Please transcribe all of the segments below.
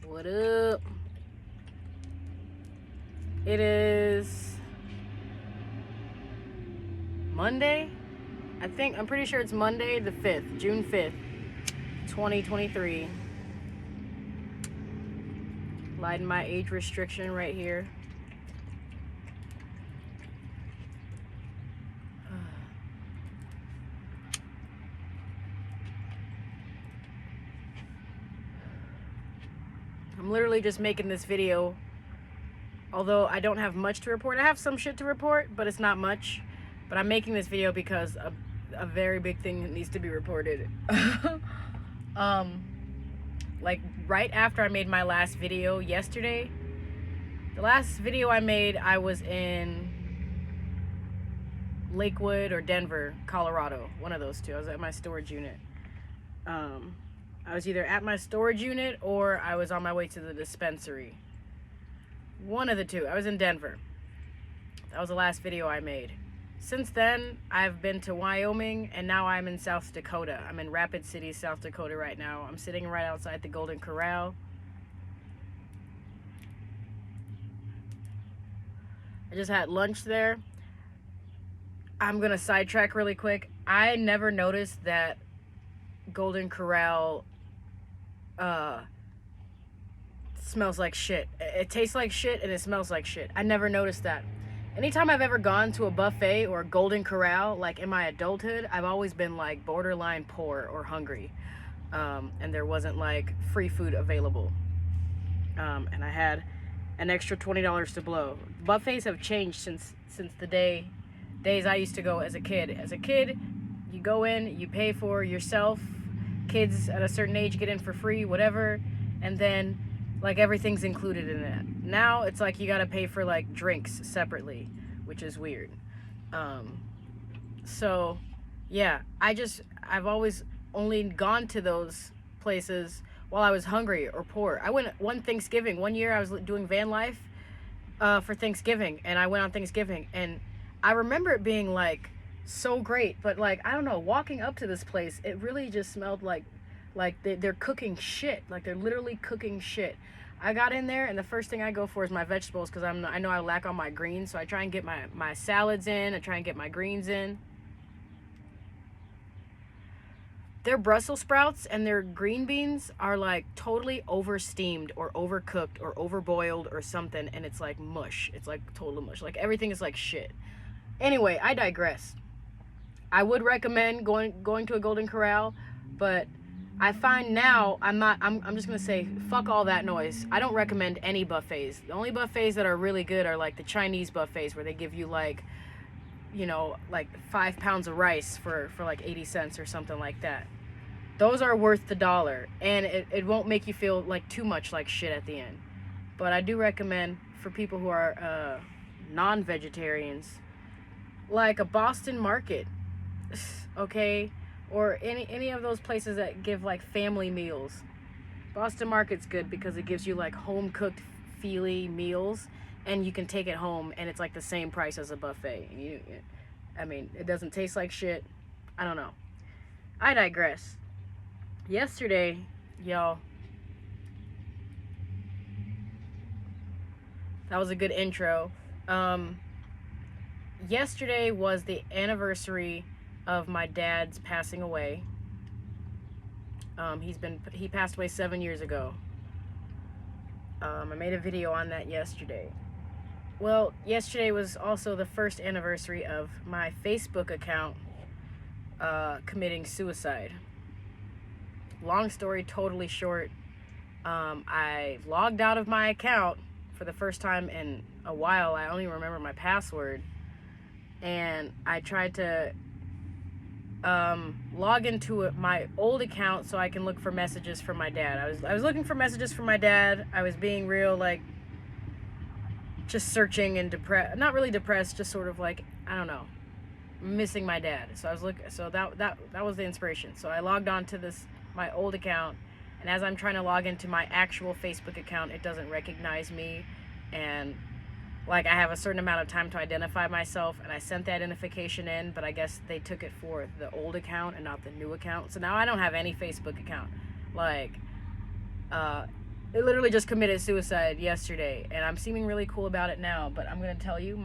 What up? It is Monday. I'm pretty sure it's Monday the 5th, June 5th, 2023. Lighting my age restriction right here. I'm literally just making this video, although I don't have much to report. I have some shit to report, but it's not much. But I'm making this video because a very big thing needs to be reported. Like right after I made my last video yesterday, the last video I made, I was in Lakewood or Denver, Colorado, one of those two. I was at my storage unit. I was either at my storage unit or I was on my way to the dispensary. One of the two. I was in Denver. That was the last video I made. Since then, I've been to Wyoming, and now I'm in South Dakota. I'm in Rapid City, South Dakota right now. I'm sitting right outside the Golden Corral. I just had lunch there. I'm gonna sidetrack really quick. I never noticed that Golden Corral smells like shit. It tastes like shit and it smells like shit. I never noticed that. Anytime I've ever gone to a buffet or a Golden Corral, like in my adulthood, I've always been like borderline poor or hungry. And there wasn't like free food available. And I had an extra $20 to blow. Buffets have changed since the days I used to go as a kid. As a kid, you go in, you pay for yourself. Kids at a certain age get in for free, whatever. And then like everything's included in it. Now it's like you gotta pay for like drinks separately, which is weird. So yeah, I've always only gone to those places while I was hungry or poor. I went one Thanksgiving. One year I was doing van life for Thanksgiving, and I went on Thanksgiving, and I remember it being like so great, but like I don't know, walking up to this place, it really just smelled like they're cooking shit. Like they're literally cooking shit. I got in there, and the first thing I go for is my vegetables, because I know I lack on my greens, so I try and get my salads in. I try and get my greens in. Their Brussels sprouts and their green beans are like totally over-steamed or overcooked or overboiled or something, and it's like mush. It's like total mush. Like everything is like shit. Anyway, I digress. I would recommend going to a Golden Corral, but I find now I'm just gonna say fuck all that noise. I don't recommend any buffets. The only buffets that are really good are like the Chinese buffets, where they give you like, you know, like 5 pounds of rice for like 80 cents or something like that. Those are worth the dollar, and it won't make you feel like too much like shit at the end. But I do recommend for people who are non-vegetarians, like a Boston Market, okay? Or any of those places that give like family meals. Boston Market's good because it gives you like home cooked feely meals, and you can take it home, and it's like the same price as a buffet. I mean, it doesn't taste like shit. I don't know. I digress. Yesterday, y'all, that was a good intro. Yesterday was the anniversary of my dad's passing away. He passed away 7 years ago. I made a video on that yesterday. Well, yesterday was also the first anniversary of my Facebook account committing suicide. Long story totally short, I logged out of my account for the first time in a while. I only remember my password, and I tried to log into my old account so I can look for messages from my dad. I was looking for messages from my dad. I was being real, like, just searching and not really depressed, just sort of like, I don't know, missing my dad. So I was that was the inspiration. So I logged on to my old account, and as I'm trying to log into my actual Facebook account, it doesn't recognize me, and like I have a certain amount of time to identify myself, and I sent the identification in, but I guess they took it for the old account and not the new account. So now I don't have any Facebook account. Like They literally just committed suicide yesterday, and I'm seeming really cool about it now, but I'm gonna tell you,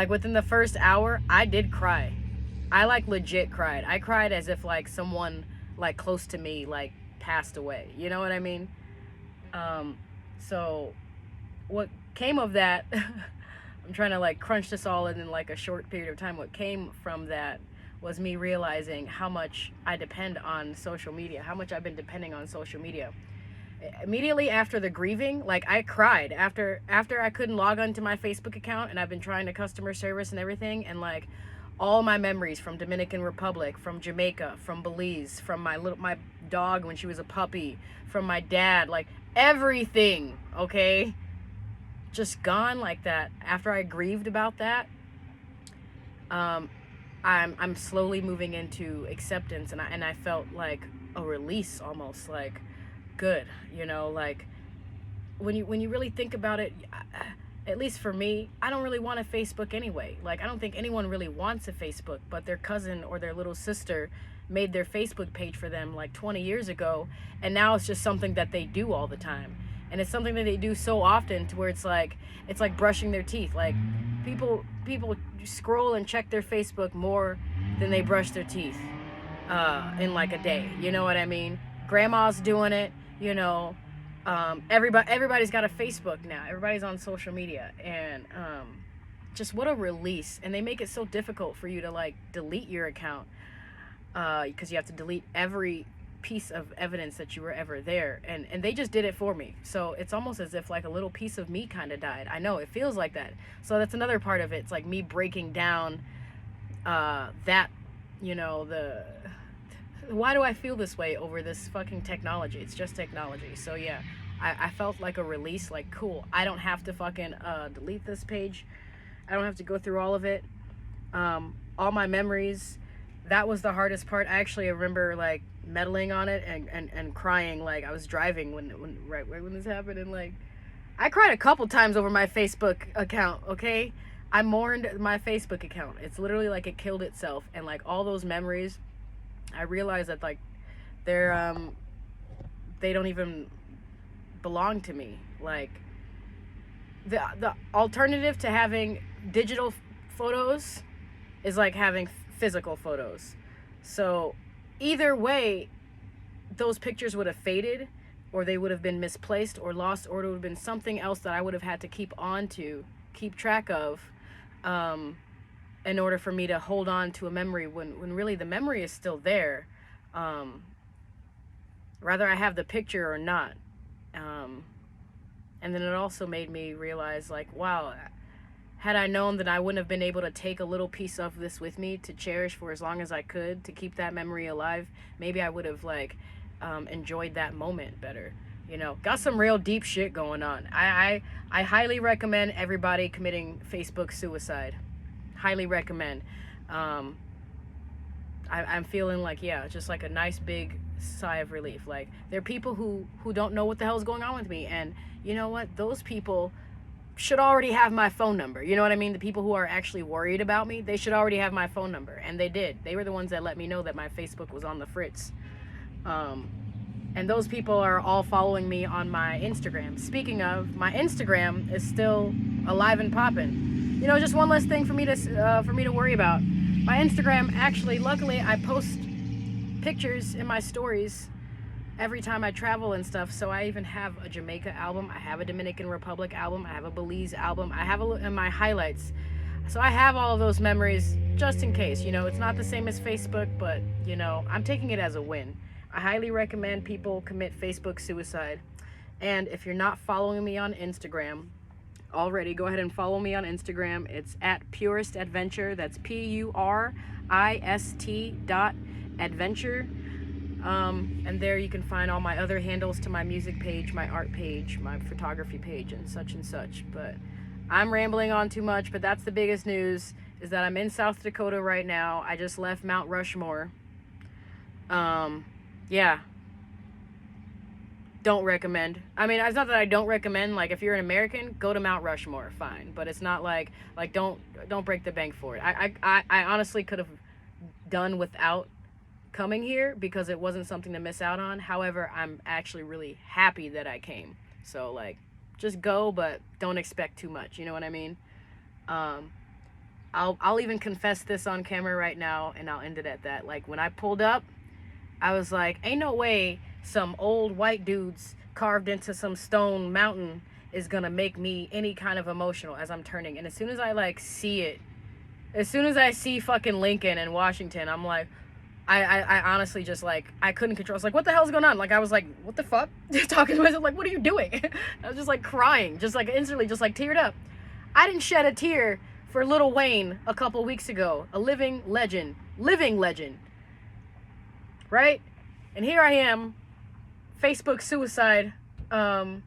within the first hour, I did cry. I, like, legit cried. I cried as if, like, someone, like, close to me, like, passed away. You know what I mean? So, what came of that, I'm trying to, like, crunch this all in, like, a short period of time. What came from that was me realizing how much I depend on social media, how much I've been depending on social media. Immediately after the grieving, like, I cried after I couldn't log onto my Facebook account, and I've been trying to customer service and everything, and, like, all my memories from Dominican Republic, from Jamaica, from Belize, from my dog when she was a puppy, from my dad, like, everything, okay, just gone like that. After I grieved about that, I'm slowly moving into acceptance, and I felt like a release, almost, like, good, you know, like, when you really think about it, at least for me, I don't really want a Facebook anyway. Like, I don't think anyone really wants a Facebook, but their cousin or their little sister made their Facebook page for them like 20 years ago, and now it's just something that they do all the time. And it's something that they do so often to where it's like brushing their teeth. Like, people scroll and check their Facebook more than they brush their teeth in like a day. You know what I mean? Grandma's doing it, you know. Everybody's got a Facebook now. Everybody's on social media, and just what a release. And they make it so difficult for you to, like, delete your account, because you have to delete every piece of evidence that you were ever there, and they just did it for me. So it's almost as if, like, a little piece of me kind of died. I know it feels like that. So that's another part of it. It's like me breaking down that, you know, why do I feel this way over this fucking technology? It's just technology. So yeah, I felt like a release, like, cool, I don't have to fucking delete this page. I don't have to go through all of it. All my memories, that was the hardest part. I actually remember, like, meddling on it and crying. Like, I was driving right when this happened, and, like, I cried a couple times over my Facebook account, okay? I mourned my Facebook account. It's literally like it killed itself, and, like, all those memories, I realized that, like, they don't even belong to me. Like, the alternative to having digital photos is like having physical photos. So either way, those pictures would have faded, or they would have been misplaced or lost, or it would have been something else that I would have had to keep track of, in order for me to hold on to a memory when really the memory is still there, whether I have the picture or not. And then it also made me realize, like, wow, had I known that I wouldn't have been able to take a little piece of this with me to cherish for as long as I could, to keep that memory alive, maybe I would have, like, enjoyed that moment better. You know, got some real deep shit going on. I highly recommend everybody committing Facebook suicide. Highly recommend. I'm feeling like, yeah, just like a nice big sigh of relief. Like, there are people who don't know what the hell is going on with me, and you know what? Those people should already have my phone number. You know what I mean? The people who are actually worried about me, they should already have my phone number, and they did. They were the ones that let me know that my Facebook was on the fritz. And those people are all following me on my Instagram. Speaking of, my Instagram is still alive and popping. You know, just one less thing for me to worry about. My Instagram, actually, luckily, I post pictures in my stories every time I travel and stuff. So I even have a Jamaica album, I have a Dominican Republic album, I have a Belize album, I have in my highlights. So I have all of those memories just in case. You know, it's not the same as Facebook, but, you know, I'm taking it as a win. I highly recommend people commit Facebook suicide. And if you're not following me on Instagram already, go ahead and follow me on Instagram. It's at Purist Adventure. That's PURIST.adventure. And there you can find all my other handles to my music page, my art page, my photography page, and such and such. But I'm rambling on too much, but that's the biggest news, is that I'm in South Dakota right now. I just left Mount Rushmore. Yeah. Don't recommend. I mean, it's not that I don't recommend. Like, if you're an American, go to Mount Rushmore, fine. But it's not like don't break the bank for it. I honestly could have done without coming here because it wasn't something to miss out on. However, I'm actually really happy that I came. So like, just go, but don't expect too much. You know what I mean? I'll even confess this on camera right now, and I'll end it at that. Like, when I pulled up, I was like, ain't no way some old white dudes carved into some stone mountain is gonna make me any kind of emotional as I'm turning. And as soon as I like see it, as soon as I see fucking Lincoln and Washington, I'm like, I honestly just like, I couldn't control. I was like, what the hell's going on? Like, I was like, what the fuck? Talking to myself, like, what are you doing? I was just like crying, just like instantly, just like teared up. I didn't shed a tear for Lil Wayne a couple weeks ago. A living legend. Right? And here I am, Facebook suicide, and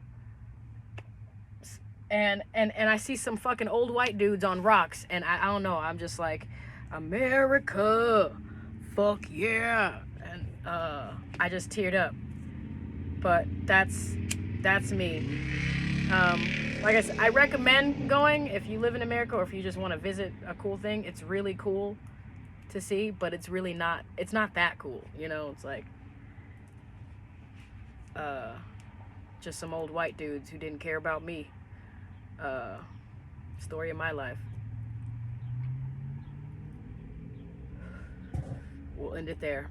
I see some fucking old white dudes on rocks, and I don't know, I'm just like, America, fuck yeah. And I just teared up. But that's me. Like I said, I recommend going if you live in America or if you just want to visit a cool thing. It's really cool to see, but it's really not, it's not that cool, you know? It's like just some old white dudes who didn't care about me. Story of my life. We'll end it there.